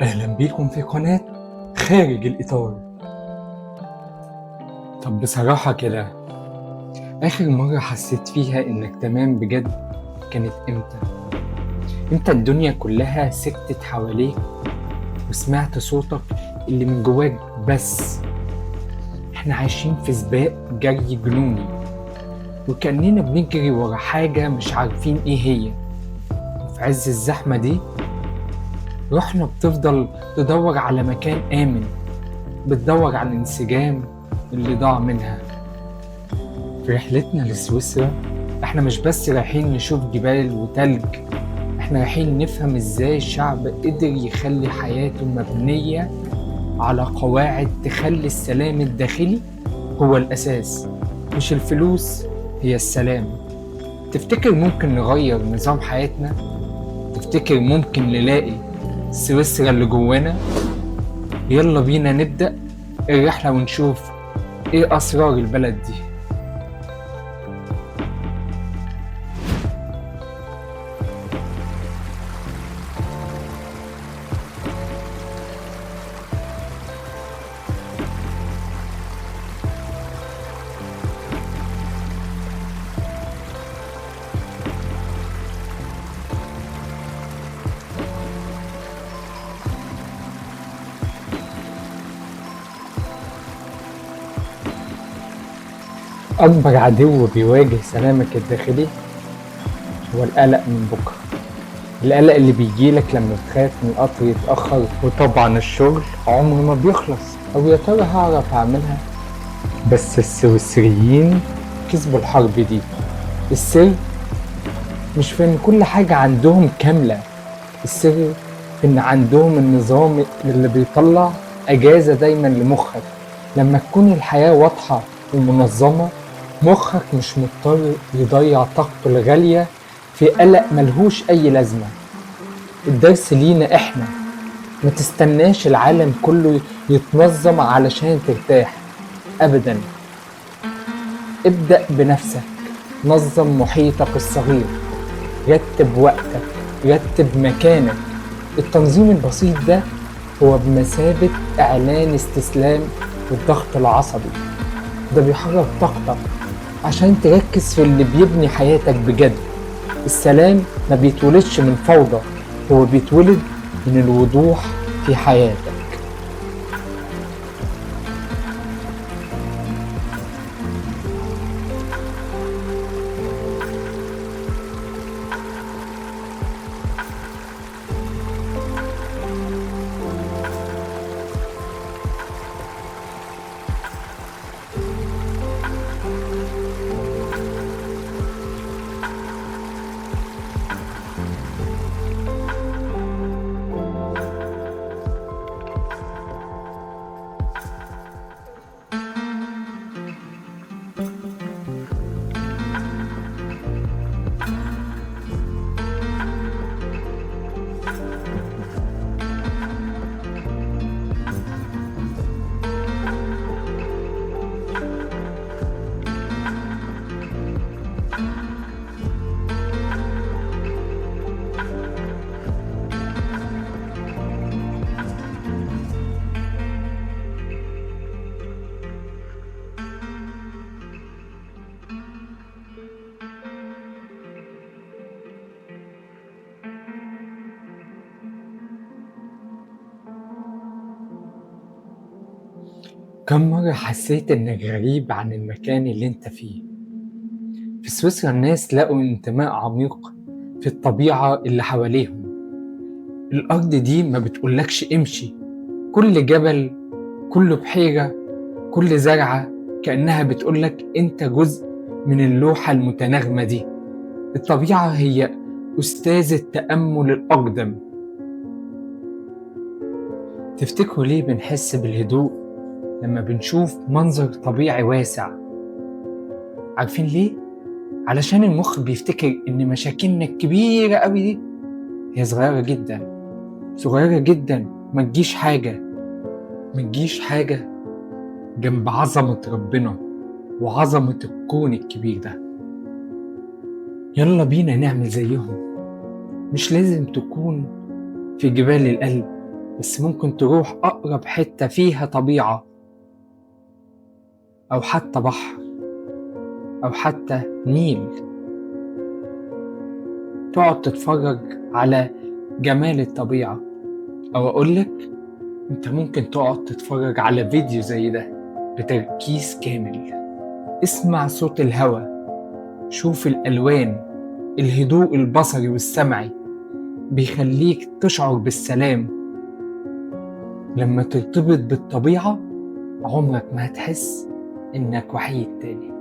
أهلا بيكم في قناة خارج الإطار. طب بصراحة كده، آخر مرة حسيت فيها إنك تمام بجد كانت إمتى؟ إمتى الدنيا كلها سكتت حواليك وسمعت صوتك اللي من جواك بس؟ إحنا عايشين في سباق جري جنوني، وكأننا بنجري ورا حاجة مش عارفين إيه هي. وفي عز الزحمة دي روحنا بتفضل تدور على مكان آمن، بتدور على الانسجام اللي ضاع منها. في رحلتنا لسويسرا احنا مش بس رايحين نشوف جبال وتلج، احنا رايحين نفهم ازاي الشعب قدر يخلي حياته مبنية على قواعد تخلي السلام الداخلي هو الأساس، مش الفلوس هي السلام. تفتكر ممكن نغير نظام حياتنا؟ تفتكر ممكن نلاقي سويسرا اللي جوانا؟ يلا بينا نبدأ الرحلة ونشوف ايه أسرار البلد دي. أكبر عدو بيواجه سلامك الداخلي هو القلق من بكرة. القلق اللي بيجيلك لما بتخاف من القطر يتأخر، وطبعا الشغل عمره ما بيخلص، أو يا ترى هعرف أعملها؟ بس السويسريين كسبوا الحرب دي. السر مش في إن كل حاجة عندهم كاملة، السر في إن عندهم النظام اللي بيطلع أجازة دايما لمخك. لما تكون الحياة واضحة ومنظمة، مخك مش مضطر يضيع طاقته الغالية في قلق ملهوش أي لازمة. الدرس لينا إحنا، ما تستناش العالم كله يتنظم علشان ترتاح أبدا. ابدأ بنفسك، نظم محيطك الصغير، رتب وقتك، رتب مكانك. التنظيم البسيط ده هو بمثابة إعلان استسلام للضغط العصبي. ده بيحرك طاقتك عشان تركز في اللي بيبني حياتك بجد. السلام ما بيتولدش من فوضى، هو بيتولد من الوضوح في حياتك. كم مرة حسيت إنك غريب عن المكان اللي إنت فيه؟ في سويسرا الناس لقوا انتماء عميق في الطبيعة اللي حواليهم. الأرض دي ما بتقولكش امشي، كل جبل، كل بحيرة، كل زرعة كأنها بتقولك أنت جزء من اللوحة المتناغمة دي. الطبيعة هي أستاذ التأمل الأقدم. تفتكروا ليه بنحس بالهدوء لما بنشوف منظر طبيعي واسع؟ عارفين ليه؟ علشان المخ بيفتكر إن مشاكلنا الكبيرة أوي دي هي صغيرة جدا، صغيرة جدا، ما تجيش حاجة جنب عظمة ربنا وعظمة الكون الكبير ده. يلا بينا نعمل زيهم، مش لازم تكون في جبال القلب، بس ممكن تروح أقرب حتة فيها طبيعة، أو حتى بحر، أو حتى نيل، تقعد تتفرج على جمال الطبيعة. أو أقولك أنت ممكن تقعد تتفرج على فيديو زي ده بتركيز كامل. اسمع صوت الهواء، شوف الألوان، الهدوء البصري والسمعي بيخليك تشعر بالسلام. لما ترتبط بالطبيعة عمرك ما هتحس إنك وحيد تاني.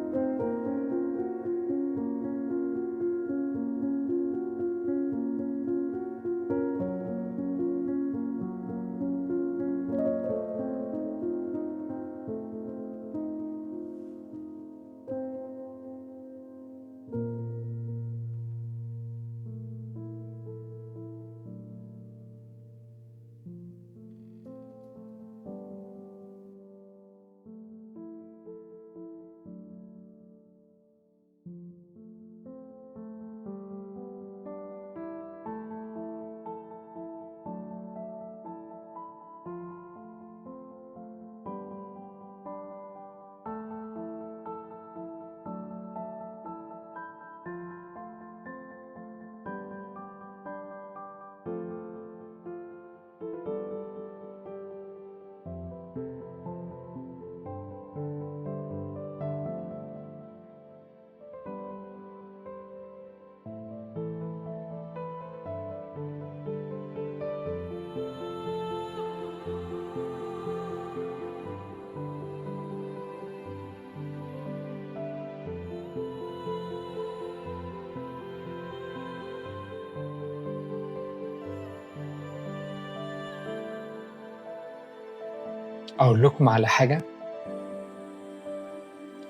أقول لكم على حاجة،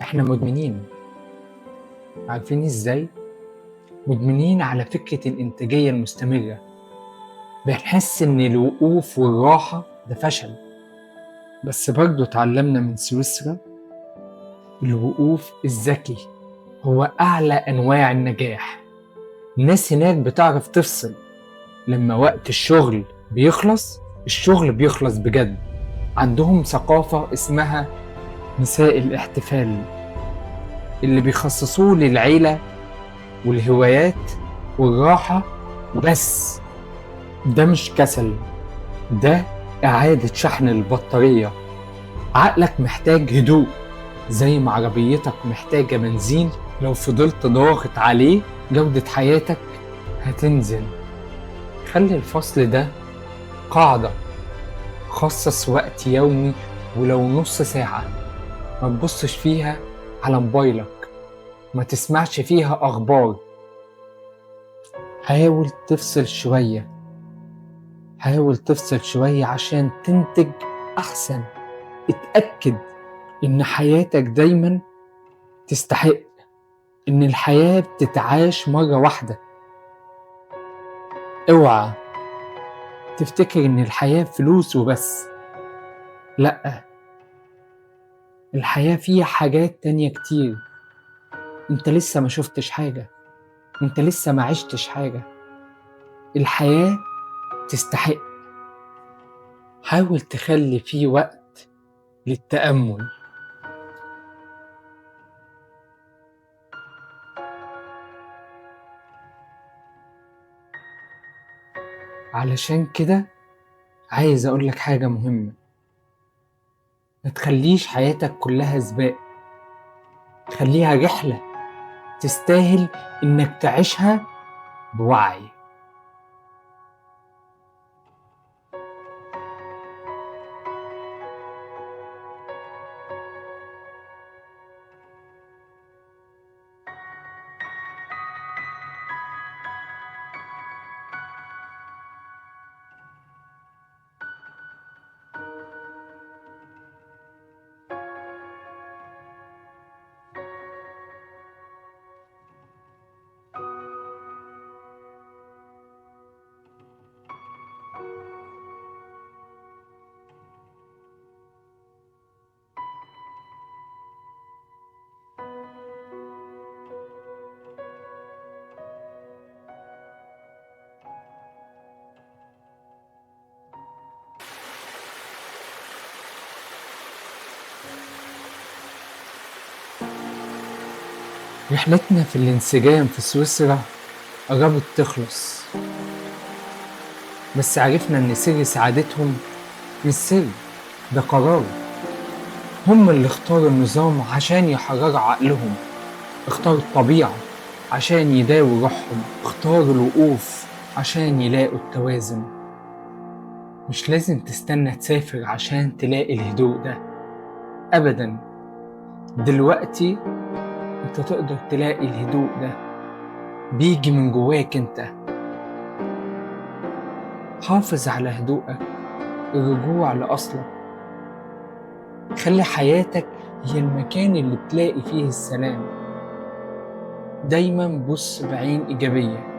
إحنا مدمنين. عارفين إزاي؟ مدمنين على فكرة الإنتاجية المستمرة. بنحس إن الوقوف والراحة ده فشل، بس برضه اتعلمنا من سويسرا الوقوف الذكي هو أعلى أنواع النجاح. الناس هناك بتعرف تفصل. لما وقت الشغل بيخلص، الشغل بيخلص بجد. عندهم ثقافة اسمها مساء الاحتفال، اللي بيخصصوه للعيلة والهوايات والراحة بس. ده مش كسل، ده إعادة شحن البطارية. عقلك محتاج هدوء زي ما عربيتك محتاجة بنزين. لو فضلت ضاغط عليه جودة حياتك هتنزل. خلي الفصل ده قاعدة. خصص وقت يومي ولو نص ساعة ما تبصش فيها على موبايلك، ما تسمعش فيها أخبار. حاول تفصل شوية، حاول تفصل شوية عشان تنتج أحسن. اتأكد إن حياتك دايما تستحق، إن الحياة بتتعاش مرة واحدة. اوعى تفتكر إن الحياة فلوس وبس، لأ، الحياة فيها حاجات تانية كتير. انت لسه ما شفتش حاجة، انت لسه ما عشتش حاجة. الحياة تستحق. حاول تخلي فيه وقت للتأمل. علشان كده عايز أقولك حاجة مهمة. ما تخليش حياتك كلها سباق، خليها رحلة تستاهل إنك تعيشها بوعي. رحلتنا في الانسجام في سويسرا قربت تخلص، بس عرفنا إن سر سعادتهم مش سر، ده قرار. هم اللي اختاروا النظام عشان يحرروا عقلهم، اختاروا الطبيعة عشان يداووا روحهم، اختاروا الوقوف عشان يلاقوا التوازن. مش لازم تستنى تسافر عشان تلاقي الهدوء ده أبدا، دلوقتي انت تقدر تلاقي الهدوء ده، بيجي من جواك انت. حافظ على هدوءك، الرجوع لأصلك، خلي حياتك هي المكان اللي بتلاقي فيه السلام. دايما بص بعين إيجابية.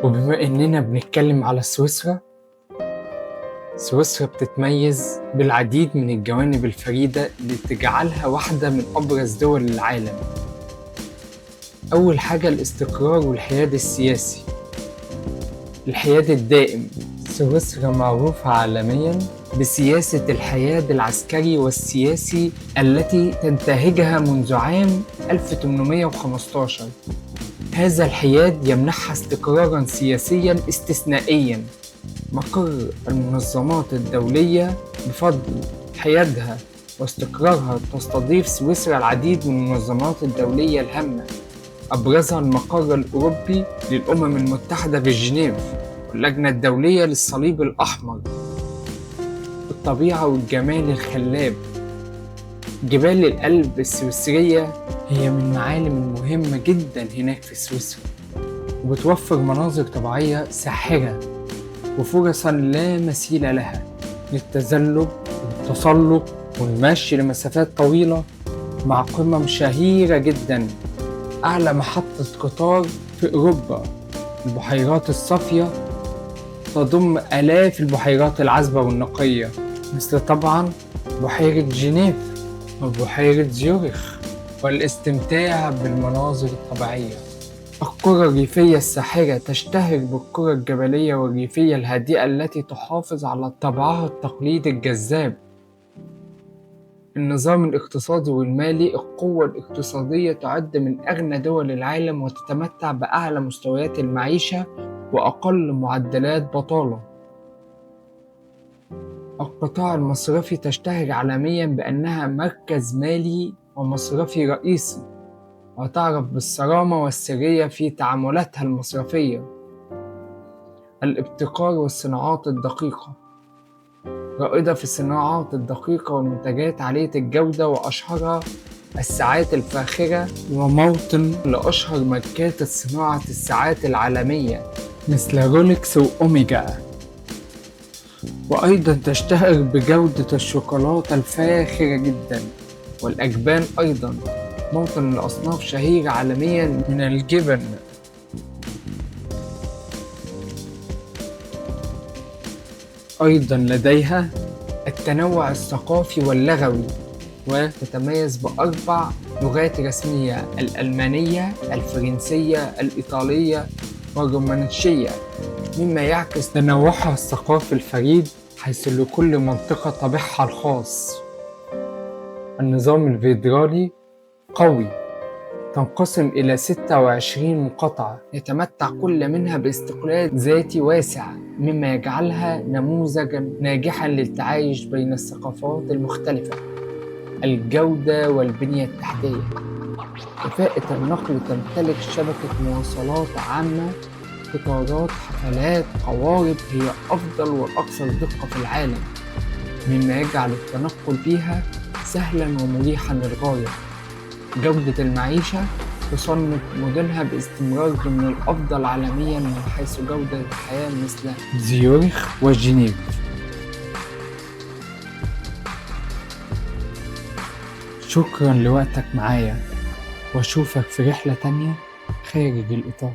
وبما إننا بنتكلم على سويسرا بتتميز بالعديد من الجوانب الفريدة اللي تجعلها واحدة من أبرز دول العالم. أول حاجة الاستقرار والحياد السياسي، الحياد الدائم. سويسرا معروفة عالميا بسياسة الحياد العسكري والسياسي التي تنتهجها منذ عام 1815. هذا الحياد يمنحها استقرارا سياسيا استثنائيا. مقر المنظمات الدولية بفضل حيادها واستقرارها تستضيف سويسرا العديد من المنظمات الدولية الهامة، أبرزها المقر الأوروبي للأمم المتحدة في جنيف، واللجنة الدولية للصليب الأحمر. الطبيعة والجمال الخلاب. جبال الألب السويسرية هي من المعالم المهمة جدا هناك في سويسرا، وبتوفر مناظر طبيعية ساحرة وفرصا لا مثيل لها للتزلج والتسلق والمشي لمسافات طويلة، مع قمم شهيرة جدا. أعلى محطة قطار في أوروبا، البحيرات الصافية تضم آلاف البحيرات العذبة والنقية، مثل طبعا بحيرة جنيف وبحيرة زيورخ، والاستمتاع بالمناظر الطبيعية. القرى الريفية الساحرة تشتهر بالقرى الجبلية والريفية الهادئة التي تحافظ على طابعها التقليدي الجذاب. النظام الاقتصادي والمالي. القوة الاقتصادية تعد من أغنى دول العالم وتتمتع بأعلى مستويات المعيشة وأقل معدلات بطالة. القطاع المصرفي تشتهر عالميا بأنها مركز مالي ومصرفي رئيسي، وتعرف بالصرامة والسرية في تعاملاتها المصرفية. الابتكار والصناعات الدقيقة، رائدة في الصناعات الدقيقة والمنتجات عالية الجودة، وأشهرها الساعات الفاخرة، وموطن لأشهر ماركات صناعة الساعات العالمية مثل رولكس وأوميجا. وأيضا تشتهر بجودة الشوكولاتة الفاخرة جدا والأجبان. أيضا موطن لأصناف شهيرة عالميا من الجبن. أيضا لديها التنوع الثقافي واللغوي، وتتميز ب4 لغات رسمية: الألمانية، الفرنسية، الإيطالية، والرومانسية، مما يعكس تنوعها الثقافي الفريد، حيث لكل منطقة طابعها الخاص. النظام الفيدرالي قوي، تنقسم إلى 26 مقاطعة يتمتع كل منها باستقلال ذاتي واسع، مما يجعلها نموذجا ناجحا للتعايش بين الثقافات المختلفة. الجودة والبنية التحتية، كفاءة النقل، تمتلك شبكة مواصلات عامة، قطارات، حفلات، قوارب هي أفضل وأكثر دقة في العالم، مما يجعل التنقل فيها سهلا ومريحا للغاية. جودة المعيشة، تصنف مدنها باستمرار ضمن الأفضل عالميا من حيث جودة الحياة مثل زيورخ وجنيف. شكرا لوقتك معايا، واشوفك في رحلة تانية خارج الإطار.